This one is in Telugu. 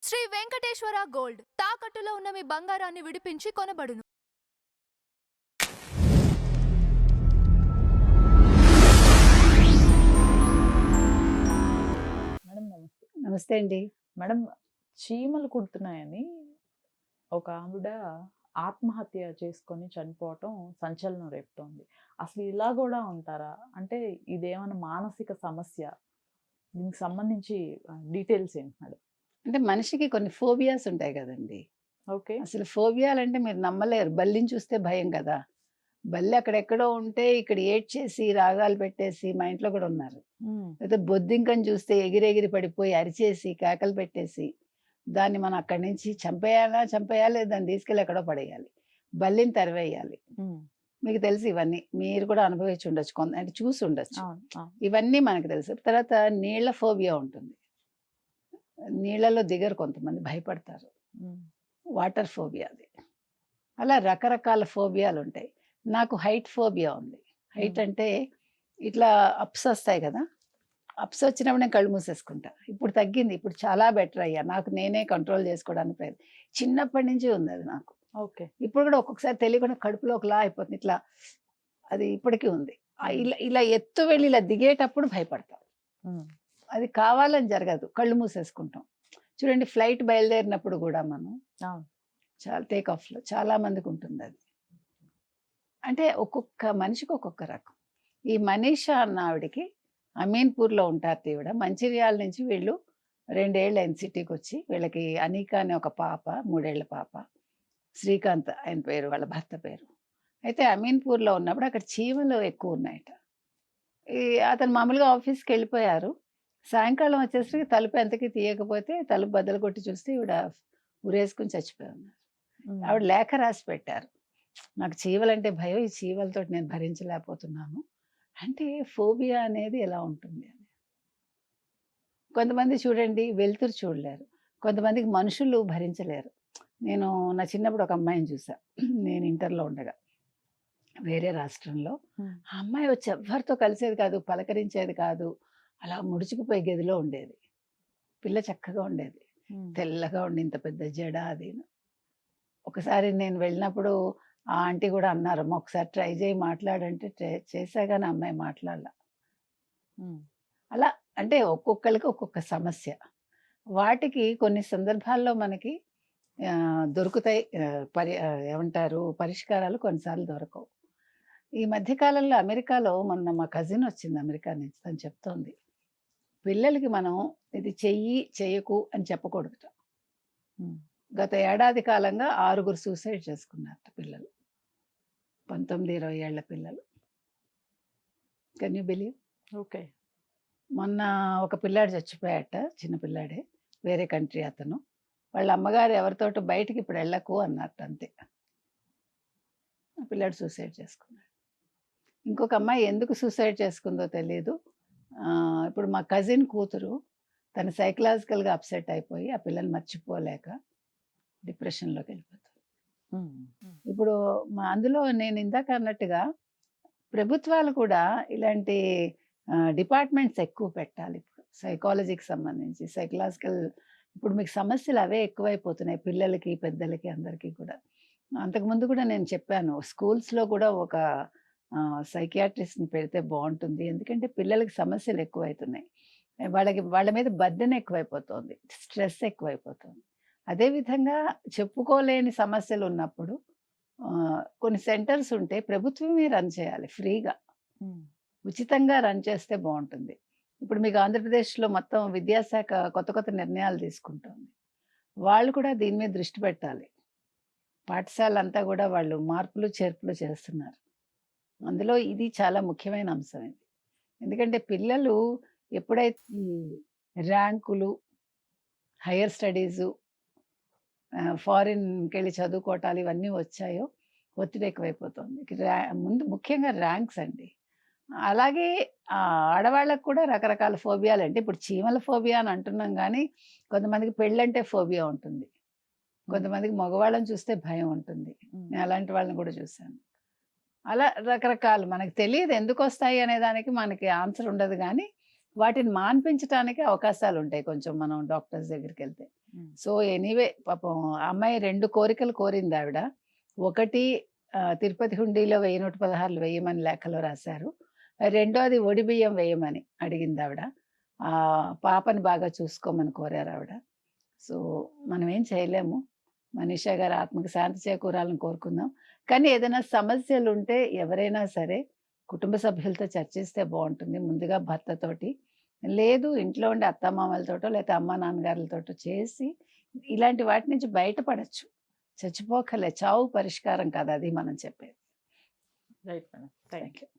శ్రీ వెంకటేశ్వర గోల్డ్ తాకట్టులో ఉన్న మీ బంగారాన్ని విడిపించి కొనబడును. మేడం నమస్తే. నమస్తే అండి. మేడం, చీమలు కుడుతున్నాయని ఒక ఆవిడ ఆత్మహత్య చేసుకొని చనిపోవటం సంచలనం రేపుతోంది. అసలు ఇలా కూడా ఉంటారా? అంటే ఇదేమన్నా మానసిక సమస్య? దీనికి సంబంధించి డీటెయిల్స్ ఏంటి మేడం? అంటే మనిషికి కొన్ని ఫోబియాస్ ఉంటాయి కదండి. ఓకే. అసలు ఫోబియాలంటే మీరు నమ్మలేరు. బల్లిని చూస్తే భయం కదా! బల్లి అక్కడెక్కడో ఉంటే ఇక్కడ ఏడ్చేసి, రాగాలు పెట్టేసి మా ఇంట్లో కూడా ఉన్నారు. అయితే బొద్దింకని చూస్తే ఎగిరెగిరి పడిపోయి అరిచేసి, కేకలు పెట్టేసి, దాన్ని మనం అక్కడి నుంచి చంపేయాలి, దాన్ని తీసుకెళ్ళి ఎక్కడో పడేయాలి. బల్లిని తరివేయాలి. మీకు తెలుసు ఇవన్నీ. మీరు కూడా అనుభవించి ఉండొచ్చు. అంటే చూసి ఉండొచ్చు. ఇవన్నీ మనకు తెలుసు. తర్వాత నీళ్ల ఫోబియా ఉంటుంది. నీళ్లలో దిగరు కొంతమంది, భయపడతారు. వాటర్ ఫోబియా అది. అలా రకరకాల ఫోబియాలు ఉంటాయి. నాకు హైట్ ఫోబియా ఉంది. హైట్ అంటే ఇట్లా అప్స్ వస్తాయి కదా, అప్స్ వచ్చినప్పుడు నేను కళ్ళు మూసేసుకుంటా. ఇప్పుడు తగ్గింది, ఇప్పుడు చాలా బెటర్ అయ్యా. నాకు నేనే కంట్రోల్ చేసుకోవడానికి ప్రయత్నం. చిన్నప్పటి నుంచి ఉంది అది నాకు. ఓకే. ఇప్పుడు కూడా ఒక్కొక్కసారి తెలియకుండా కడుపులో ఒకలా అయిపోతుంది. ఇట్లా అది ఇప్పటికీ ఉంది. ఇలా ఇలా ఎత్తు వెళ్ళి ఇలా దిగేటప్పుడు భయపడతా. అది కావాలని జరగదు, కళ్ళు మూసేసుకుంటాం. చూడండి, ఫ్లైట్ బయలుదేరినప్పుడు కూడా మనం చాలా టేక్ ఆఫ్లో చాలా మందికి ఉంటుంది అది. అంటే ఒక్కొక్క మనిషికి ఒక్కొక్క రకం. ఈ మనీషా అన్న ఆవిడకి అమీన్పూర్లో ఉంటారు ఈవిడ. మంచిర్యాల నుంచి వీళ్ళు 2 ఏళ్ళు ఆయన సిటీకి వచ్చి, వీళ్ళకి అనిక అనే ఒక పాప, 3 ఏళ్ల పాప. శ్రీకాంత్ ఆయన పేరు, వాళ్ళ భర్త పేరు. అయితే అమీన్పూర్లో ఉన్నప్పుడు అక్కడ చీమలు ఎక్కువ ఉన్నాయట. అతను మామూలుగా ఆఫీస్కి వెళ్ళిపోయారు. సాయంకాలం వచ్చేసరికి తలుపు ఎంతకి తీయకపోతే తలుపు బద్దలు కొట్టి చూస్తే ఈవిడ ఉరేసుకుని చచ్చిపోయి ఉన్నారు. ఆవిడ లేఖ రాసి పెట్టారు, నాకు చీమలంటే భయం, ఈ చీమలతో నేను భరించలేకపోతున్నాను. అంటే ఫోబియా అనేది ఎలా ఉంటుంది అని. కొంతమంది చూడండి వెలుతురు చూడలేరు, కొంతమందికి మనుషులు భరించలేరు. నేను నా చిన్నప్పుడు ఒక అమ్మాయిని చూసా, నేను ఇంటర్లో ఉండగా వేరే రాష్ట్రంలో. ఆ అమ్మాయి వచ్చి ఎవరితో కలిసేది కాదు, పలకరించేది కాదు, అలా ముడుచుకుపోయి గదిలో ఉండేది. పిల్ల చక్కగా ఉండేది, తెల్లగా ఉండి, ఇంత పెద్ద జడ అది. ఒకసారి నేను వెళ్ళినప్పుడు ఆ ఆంటీ కూడా అన్నారు, అమ్మ ఒకసారి ట్రై చేయి మాట్లాడంటే చేసా కానీ అమ్మాయి మాట్లాడాల. అలా అంటే ఒక్కొక్కరికి ఒక్కొక్క సమస్య. వాటికి కొన్ని సందర్భాల్లో మనకి దొరుకుతాయి, ఏమంటారు, పరిష్కారాలు కొన్నిసార్లు దొరకవు. ఈ మధ్యకాలంలో అమెరికాలో మొన్న మా కజిన్ వచ్చింది అమెరికా నుంచి. తను చెప్తోంది, పిల్లలకి మనం ఇది చెయ్యి చెయ్యకు అని చెప్పకూడదుట. గత ఏడాది కాలంగా 6 సూసైడ్ చేసుకున్నారట పిల్లలు, 19-20 ఏళ్ల పిల్లలు. Can you believe? ఓకే. మొన్న ఒక పిల్లాడు చచ్చిపోయాట, చిన్న పిల్లాడే, వేరే కంట్రీ అతను. వాళ్ళ అమ్మగారు ఎవరితోటి బయటికి ఇప్పుడు వెళ్ళకు అన్నట్టు, అంతే. ఆ పిల్లాడు సూసైడ్ చేసుకున్నాడు. ఇంకొక అమ్మాయి ఎందుకు సూసైడ్ చేసుకుందో తెలియదు. ఇప్పుడు మా కజిన్ కూతురు, తను సైకలాజికల్గా అప్సెట్ అయిపోయి ఆ పిల్లని మర్చిపోలేక డిప్రెషన్లోకి వెళ్ళిపోతుంది. ఇప్పుడు అందులో నేను ఇందాక అన్నట్టుగా ప్రభుత్వాలు కూడా ఇలాంటి డిపార్ట్మెంట్స్ ఎక్కువ పెట్టాలి. ఇప్పుడు సైకాలజీకి సంబంధించి సైకలాజికల్, ఇప్పుడు మీకు సమస్యలు అవే ఎక్కువైపోతున్నాయి, పిల్లలకి పెద్దలకి అందరికీ కూడా. అంతకుముందు కూడా నేను చెప్పాను, స్కూల్స్లో కూడా ఒక సైకియాట్రిస్ట్ని పెడితే బాగుంటుంది. ఎందుకంటే పిల్లలకి సమస్యలు ఎక్కువైతున్నాయి, వాళ్ళ మీద బర్డెన్ ఎక్కువైపోతుంది, స్ట్రెస్ ఎక్కువైపోతుంది. అదేవిధంగా చెప్పుకోలేని సమస్యలు ఉన్నప్పుడు కొన్ని సెంటర్స్ ఉంటే ప్రభుత్వమే రన్ చేయాలి, ఫ్రీగా ఉచితంగా రన్ చేస్తే బాగుంటుంది. ఇప్పుడు మీకు ఆంధ్రప్రదేశ్లో మొత్తం విద్యాశాఖ కొత్త కొత్త నిర్ణయాలు తీసుకుంటుంది. వాళ్ళు కూడా దీని మీద దృష్టి పెట్టాలి. పాఠశాలంతా కూడా వాళ్ళు మార్పులు చేర్పులు చేస్తున్నారు. అందులో ఇది చాలా ముఖ్యమైన అంశం ఇది. ఎందుకంటే పిల్లలు ఎప్పుడైతే ర్యాంకులు, హయ్యర్ స్టడీసు, ఫారిన్కి వెళ్ళి చదువుకోవటాలు ఇవన్నీ వచ్చాయో ఒత్తిడి ఎక్కువైపోతుంది. ముందు ముఖ్యంగా ర్యాంక్స్ అండి. అలాగే ఆడవాళ్ళకు కూడా రకరకాల ఫోబియాలు. అంటే ఇప్పుడు చీమల ఫోబియా అని అంటున్నాం కానీ కొంతమందికి పెళ్ళంటే ఫోబియా ఉంటుంది, కొంతమందికి మగవాళ్ళని చూస్తే భయం ఉంటుంది. నేను అలాంటి వాళ్ళని కూడా చూశాను. అలా రకరకాలు మనకు తెలియదు ఎందుకు వస్తాయి అనే దానికి మనకి ఆన్సర్ ఉండదు, కానీ వాటిని మాన్పించడానికి అవకాశాలు ఉంటాయి కొంచెం మనం డాక్టర్స్ దగ్గరికి వెళ్తే. సో ఎనీవే పాపం ఆ అమ్మాయి 2 కోరికలు కోరింది ఆవిడ. ఒకటి తిరుపతి హుండీలో 1116 వేయమని లేఖలో రాశారు. రెండోది ఒడి బియ్యం వేయమని అడిగింది ఆవిడ. పాపని బాగా చూసుకోమని కోరారు ఆవిడ. సో మనం ఏం చేయలేము. మనీషా గారి ఆత్మకి శాంతి చేకూరాలని కోరుకుందాం. కానీ ఏదైనా సమస్యలుంటే ఎవరైనా సరే కుటుంబ సభ్యులతో చర్చిస్తే బావుంటుంది. ముందుగా భర్తతోటి. లేదు ఇంట్లో ఉండే అత్తామామలతోటో లేతే అమ్మా నాన్నగారులతోటో చేసి ఇలాంటి వాటి నుంచి బయటపడొచ్చు. చచ్చిపోకలే చావు పరిష్కారం కాదు అది మనం చెప్పేది. Right madam. Thank thank you.